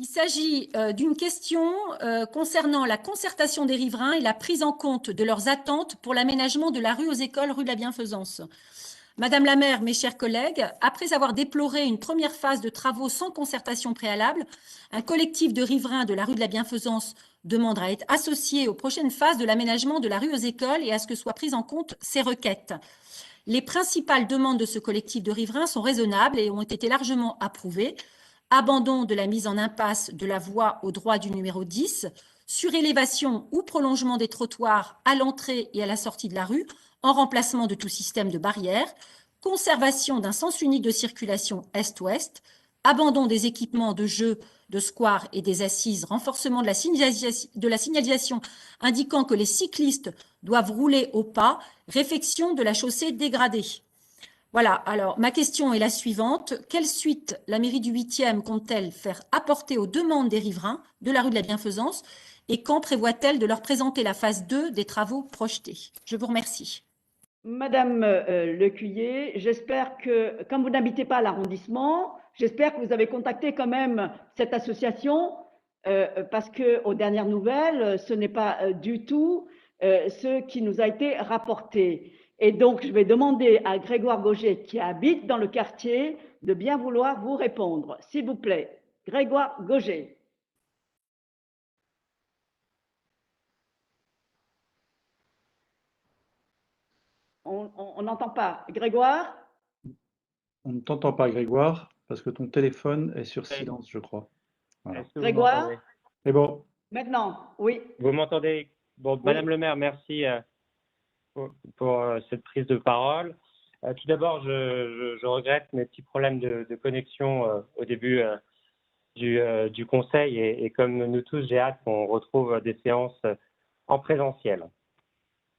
Il s'agit d'une question concernant la concertation des riverains et la prise en compte de leurs attentes pour l'aménagement de la rue aux Écoles, rue de la Bienfaisance. Madame la maire, mes chers collègues, après avoir déploré une première phase de travaux sans concertation préalable, un collectif de riverains de la rue de la Bienfaisance demande à être associé aux prochaines phases de l'aménagement de la rue aux Écoles et à ce que soient prises en compte ces requêtes. Les principales demandes de ce collectif de riverains sont raisonnables et ont été largement approuvées. Abandon de la mise en impasse de la voie au droit du numéro 10, surélévation ou prolongement des trottoirs à l'entrée et à la sortie de la rue, en remplacement de tout système de barrières, conservation d'un sens unique de circulation est-ouest, abandon des équipements de jeux, de squares et des assises, renforcement de la signalisation indiquant que les cyclistes doivent rouler au pas, réfection de la chaussée dégradée. Voilà, alors ma question est la suivante. Quelle suite la mairie du 8e compte-t-elle faire apporter aux demandes des riverains de la rue de la Bienfaisance et quand prévoit-elle de leur présenter la phase 2 des travaux projetés? Je vous remercie. Madame Lecuyer, j'espère que, comme vous n'habitez pas à l'arrondissement, j'espère que vous avez contacté quand même cette association parce que, aux dernières nouvelles, ce n'est pas du tout ce qui nous a été rapporté. Et donc, je vais demander à Grégoire Gauger, qui habite dans le quartier, de bien vouloir vous répondre. S'il vous plaît, Grégoire Gauger. On n'entend pas. Grégoire? On ne t'entend pas, Grégoire, parce que ton téléphone est sur silence, je crois. Voilà. Est-ce que vous Grégoire? m'entendez? C'est bon. Maintenant, oui. Vous m'entendez? Bon, Oui. Madame le maire, merci pour cette prise de parole. Tout d'abord, je regrette mes petits problèmes de connexion au début du conseil et comme nous tous, j'ai hâte qu'on retrouve des séances en présentiel.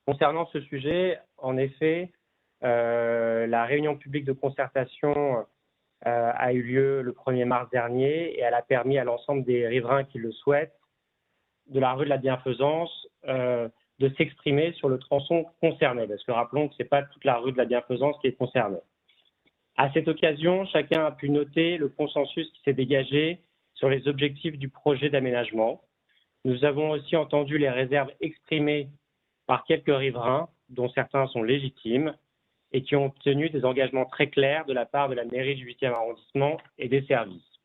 Concernant ce sujet, en effet, la réunion publique de concertation a eu lieu le 1er mars dernier et elle a permis à l'ensemble des riverains qui le souhaitent de la rue de la Bienfaisance de s'exprimer sur le tronçon concerné, parce que rappelons que ce n'est pas toute la rue de la Bienfaisance qui est concernée. À cette occasion, chacun a pu noter le consensus qui s'est dégagé sur les objectifs du projet d'aménagement. Nous avons aussi entendu les réserves exprimées par quelques riverains, dont certains sont légitimes, et qui ont obtenu des engagements très clairs de la part de la mairie du 8e arrondissement et des services.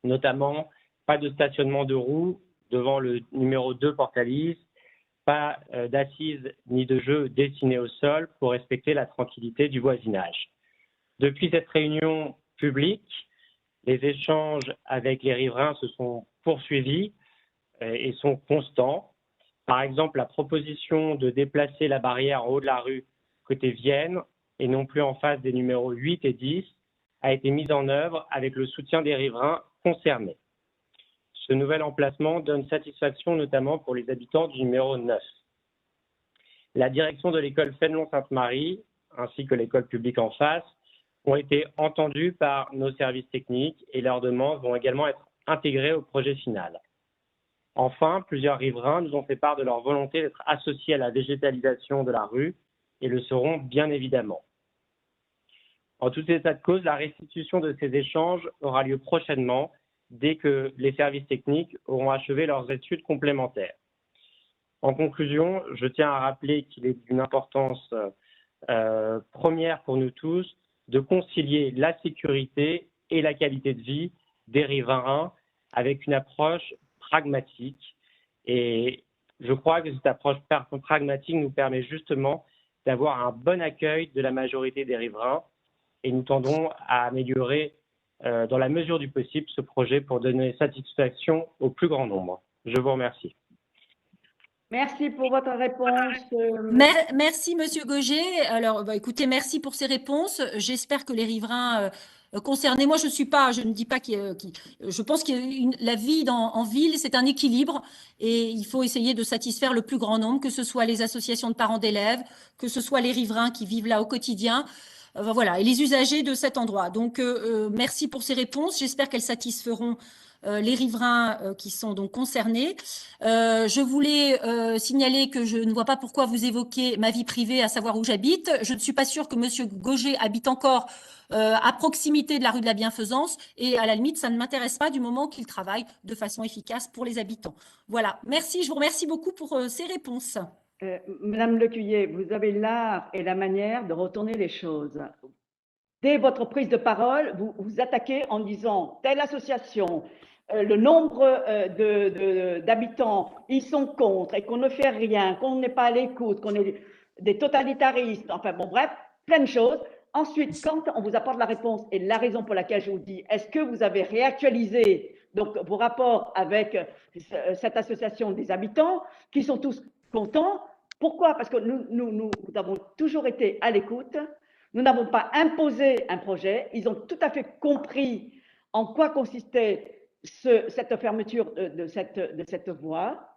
Notamment, pas de stationnement de roues devant le numéro 2 Portalis, pas d'assises ni de jeux destinés au sol pour respecter la tranquillité du voisinage. Depuis cette réunion publique, les échanges avec les riverains se sont poursuivis et sont constants. Par exemple, la proposition de déplacer la barrière en haut de la rue côté Vienne et non plus en face des numéros 8 et 10 a été mise en œuvre avec le soutien des riverains concernés. Ce nouvel emplacement donne satisfaction notamment pour les habitants du numéro 9. La direction de l'école Fénelon-Sainte-Marie ainsi que l'école publique en face ont été entendus par nos services techniques et leurs demandes vont également être intégrées au projet final. Enfin, plusieurs riverains nous ont fait part de leur volonté d'être associés à la végétalisation de la rue et le seront bien évidemment. En tout état de cause, la restitution de ces échanges aura lieu prochainement dès que les services techniques auront achevé leurs études complémentaires. En conclusion, je tiens à rappeler qu'il est d'une importance première pour nous tous de concilier la sécurité et la qualité de vie des riverains avec une approche pragmatique. Et je crois que cette approche pragmatique nous permet justement d'avoir un bon accueil de la majorité des riverains et nous tendons à améliorer dans la mesure du possible ce projet pour donner satisfaction au plus grand nombre. Je vous remercie. Merci pour votre réponse. Merci, Monsieur Gauger. Alors, écoutez, merci pour ces réponses. J'espère que les riverains concernés, moi, je ne dis pas je pense que la vie en ville, c'est un équilibre et il faut essayer de satisfaire le plus grand nombre, que ce soit les associations de parents d'élèves, que ce soit les riverains qui vivent là au quotidien. Voilà, et les usagers de cet endroit. Donc, merci pour ces réponses. J'espère qu'elles satisferont les riverains qui sont donc concernés. Je voulais signaler que je ne vois pas pourquoi vous évoquez ma vie privée, à savoir où j'habite. Je ne suis pas sûre que Monsieur Gauger habite encore à proximité de la rue de la Bienfaisance et à la limite, ça ne m'intéresse pas du moment qu'il travaille de façon efficace pour les habitants. Voilà, merci, je vous remercie beaucoup pour ces réponses. Madame Lecuyer, vous avez l'art et la manière de retourner les choses. Dès votre prise de parole, vous vous attaquez en disant telle association, le nombre d'habitants, ils sont contre et qu'on ne fait rien, qu'on n'est pas à l'écoute, qu'on est des totalitaristes, enfin bon, bref, plein de choses. Ensuite, quand on vous apporte la réponse et la raison pour laquelle je vous dis, est-ce que vous avez réactualisé donc, vos rapports avec cette association des habitants qui sont tous contents? Pourquoi? Parce que nous avons toujours été à l'écoute. Nous n'avons pas imposé un projet. Ils ont tout à fait compris en quoi consistait cette fermeture de cette voie.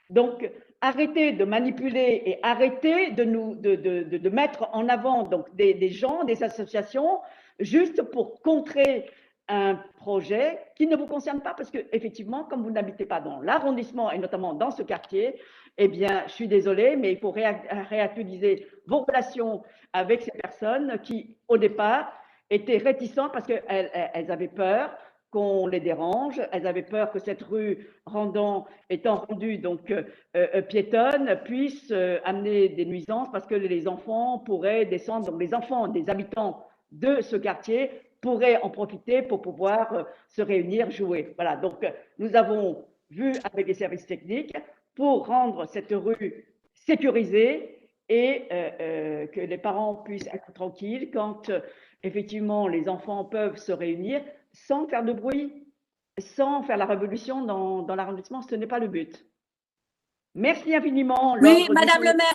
Donc, arrêtez de manipuler et arrêtez de mettre en avant donc, des gens, des associations, juste pour contrer un projet qui ne vous concerne pas, parce que effectivement, comme vous n'habitez pas dans l'arrondissement et notamment dans ce quartier, eh bien, je suis désolée, mais il faut réactualiser vos relations avec ces personnes qui, au départ, étaient réticentes parce qu'elles avaient peur qu'on les dérange, elles avaient peur que cette rue étant rendue donc piétonne puisse amener des nuisances parce que les enfants pourraient descendre, donc les enfants des habitants de ce quartier pourraient en profiter pour pouvoir se réunir, jouer. Voilà, donc nous avons vu avec les services techniques pour rendre cette rue sécurisée et que les parents puissent être tranquilles quand effectivement les enfants peuvent se réunir sans faire de bruit, sans faire la révolution dans l'arrondissement. Ce n'est pas le but. Merci infiniment. Oui, Madame le maire.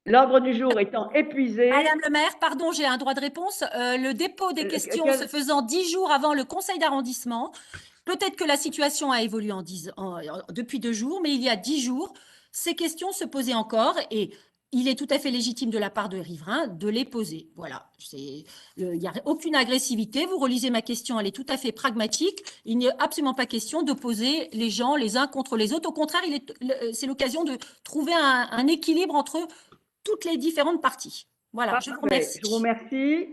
L'ordre du jour étant épuisé. Madame le maire, pardon, j'ai un droit de réponse. Le dépôt des questions se faisant 10 jours avant le conseil d'arrondissement, peut-être que la situation a évolué depuis 2 jours, mais il y a 10 jours, ces questions se posaient encore et il est tout à fait légitime de la part de riverains de les poser. Voilà, il n'y a aucune agressivité. Vous relisez ma question, elle est tout à fait pragmatique. Il n'est absolument pas question d'opposer les gens les uns contre les autres. Au contraire, c'est l'occasion de trouver un équilibre entre toutes les différentes parties. Voilà, je vous remercie. Je vous remercie.